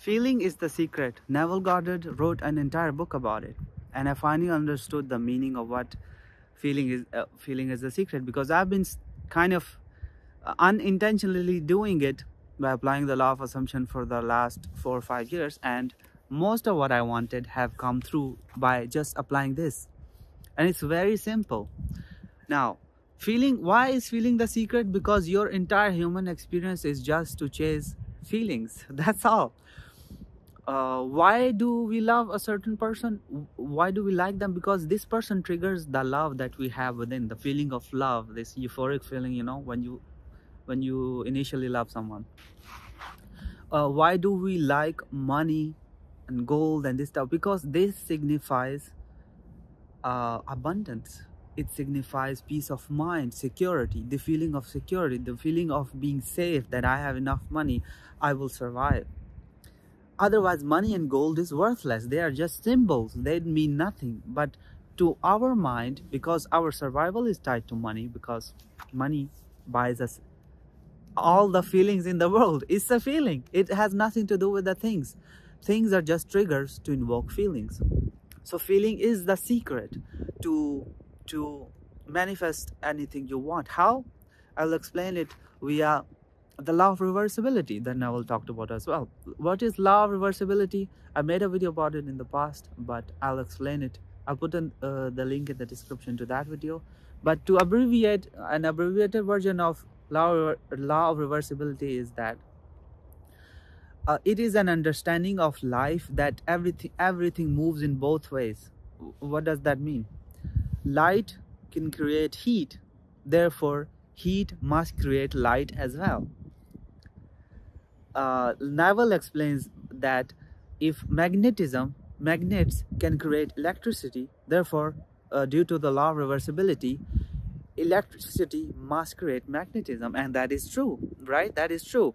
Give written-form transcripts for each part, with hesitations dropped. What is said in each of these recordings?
Feeling is the secret. Neville Goddard wrote an entire book about it, and I finally understood the meaning of what feeling is. Feeling is the secret, because I've been kind of unintentionally doing it by applying the law of assumption for the last 4 or 5 years, and most of what I wanted have come through by just applying this. And it's very simple. Now, why is feeling the secret? Because your entire human experience is just to chase feelings. That's all. Why do we love a certain person? Why do we like them? Because this person triggers the love that we have within, the feeling of love, this euphoric feeling, you know, when you initially love someone. Why do we like money and gold and this stuff? Because this signifies abundance. It signifies peace of mind, security, the feeling of security, the feeling of being safe, that I have enough money, I will survive. Otherwise, money and gold is worthless. They are just symbols. They mean nothing. But to our mind, because our survival is tied to money, because money buys us all the feelings in the world. It's a feeling. It has nothing to do with the things. Things are just triggers to invoke feelings. So feeling is the secret to manifest anything you want. How? I'll explain it via the law of reversibility that Neville talked about as well. What is law of reversibility? I made a video about it in the past, but I'll explain it. I'll put in the link in the description to that video. But to abbreviate, an abbreviated version of law of reversibility is that it is an understanding of life that everything moves in both ways. What does that mean? Light can create heat, therefore heat must create light as well. Neville explains that if magnets can create electricity, therefore due to the law of reversibility, electricity must create magnetism, and that is true, right? That is true.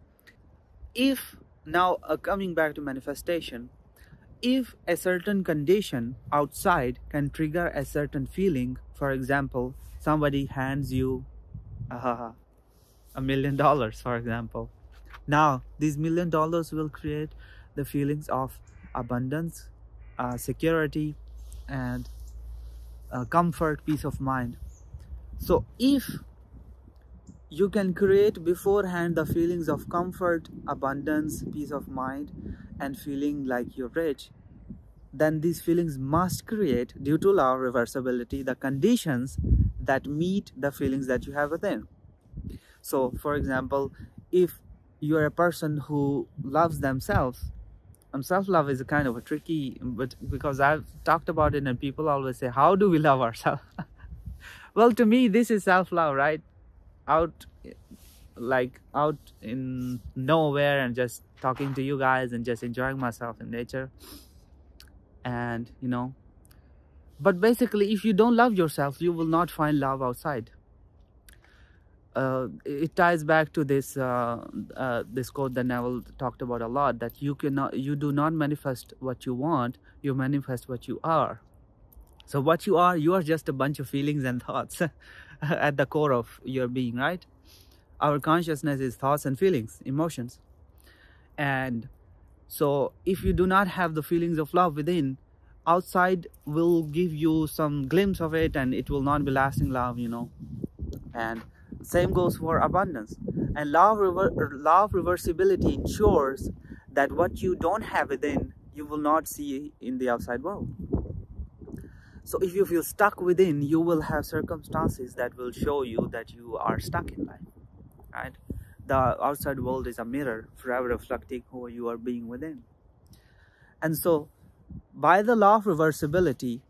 If now coming back to manifestation, if a certain condition outside can trigger a certain feeling, for example, somebody hands you $1 million, for example. Now, these $1 million will create the feelings of abundance, security, and comfort, peace of mind. So, if you can create beforehand the feelings of comfort, abundance, peace of mind, and feeling like you're rich, then these feelings must create, due to law of reversibility, the conditions that meet the feelings that you have within. So, for example, if you're a person who loves themselves, and self-love is a kind of a tricky, but because I've talked about it and people always say, how do we love ourselves? Well, to me, this is self-love, right? Out in nowhere and just talking to you guys and just enjoying myself in nature. And, you know, but basically, if you don't love yourself, you will not find love outside. It ties back to this this quote that Neville talked about a lot, that you do not manifest what you want, you manifest what you are. So what you are just a bunch of feelings and thoughts at the core of your being, right? Our consciousness is thoughts and feelings, emotions. And so if you do not have the feelings of love within, outside will give you some glimpse of it, and it will not be lasting love, you know. And same goes for abundance. And law of reversibility ensures that what you don't have within, you will not see in the outside world. So if you feel stuck within, you will have circumstances that will show you that you are stuck in life, right? The outside world is a mirror, forever reflecting who you are being within. And so, by the law of reversibility,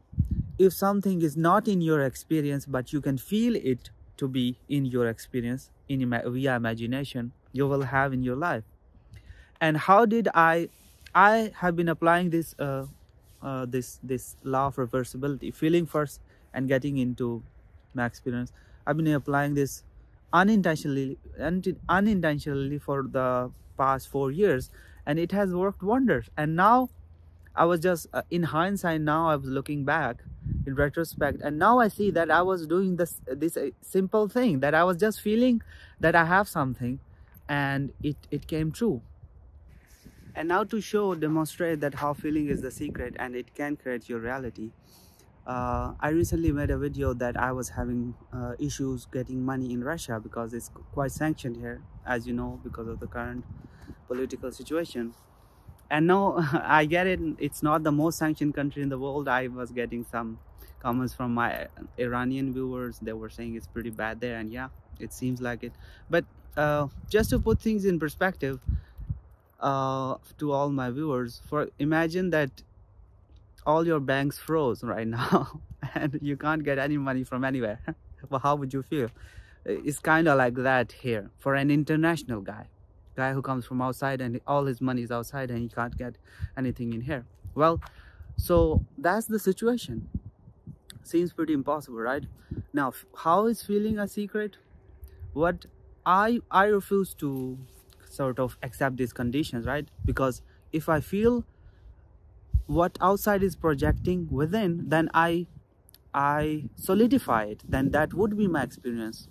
if something is not in your experience, but you can feel it to be in your experience via imagination, you will have in your life. And how did I have been applying this this law of reversibility, feeling first and getting into my experience. I've been applying this unintentionally for the past 4 years, and it has worked wonders. And now I was just in hindsight, now I was looking back in retrospect, and now I see that I was doing this simple thing, that I was just feeling that I have something, and it came true. And now to demonstrate that how feeling is the secret and it can create your reality, I recently made a video that I was having issues getting money in Russia because it's quite sanctioned here, as you know, because of the current political situation. And no, I get it, it's not the most sanctioned country in the world. I was getting some comments from my Iranian viewers. They were saying it's pretty bad there, and yeah, it seems like it. But just to put things in perspective, to all my viewers, imagine that all your banks froze right now and you can't get any money from anywhere. Well, how would you feel? It's kind of like that here for an international guy who comes from outside and all his money is outside and he can't get anything in here. Well, so that's the situation. Seems pretty impossible, right? Now, how is feeling a secret? What I refuse to sort of accept these conditions, right? Because if I feel what outside is projecting within, then I solidify it. Then that would be my experience.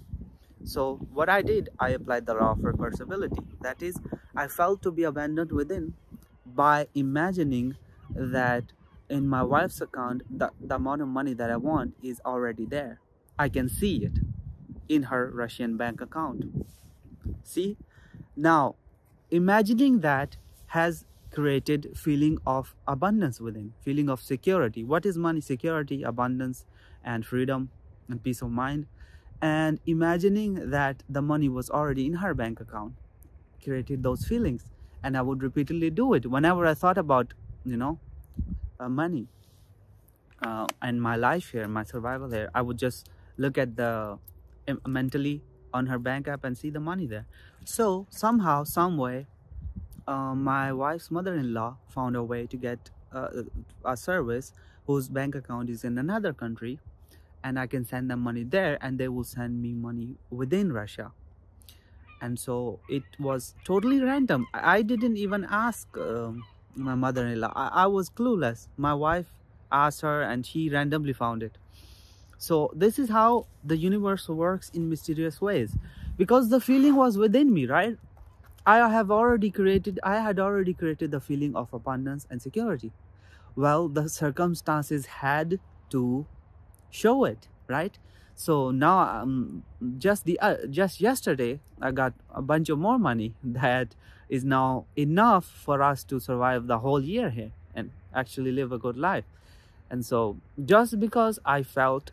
So what I did, I applied the law of reversibility. That is, I felt to be abandoned within by imagining that in my wife's account, the amount of money that I want is already there. I can see it in her Russian bank account. See? Now, imagining that has created feeling of abundance within, feeling of security. What is money? Security, abundance, and freedom, and peace of mind. And imagining that the money was already in her bank account created those feelings. And I would repeatedly do it whenever I thought about, money and my life here, my survival here. I would just look at the mentally on her bank app and see the money there. So somehow, some way, my wife's mother-in-law found a way to get a service whose bank account is in another country, and I can send them money there and they will send me money within Russia. And so it was totally random. I didn't even ask my mother-in-law. I was clueless. My wife asked her and she randomly found it. So this is how the universe works in mysterious ways, because the feeling was within me, right? I had already created the feeling of abundance and security. Well, the circumstances had to show it, right? So now just yesterday I got a bunch of more money that is now enough for us to survive the whole year here and actually live a good life. And so just because I felt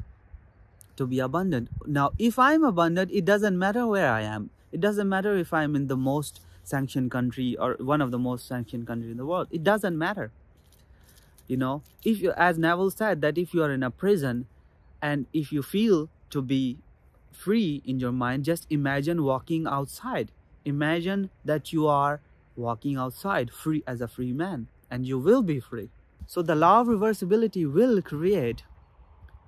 to be abundant, now if I'm abundant, it doesn't matter where I am. It doesn't matter if I'm in the most sanctioned country or one of the most sanctioned countries in the world. It doesn't matter. If you, as Neville said, that if you are in a prison and if you feel to be free in your mind, just imagine walking outside. Imagine that you are walking outside free as a free man, and you will be free. So the law of reversibility will create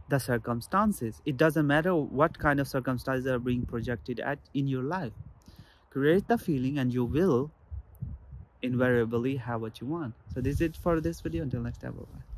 the circumstances. It doesn't matter what kind of circumstances are being projected in your life. Create the feeling and you will invariably have what you want. So this is it for this video. Until next time, bye.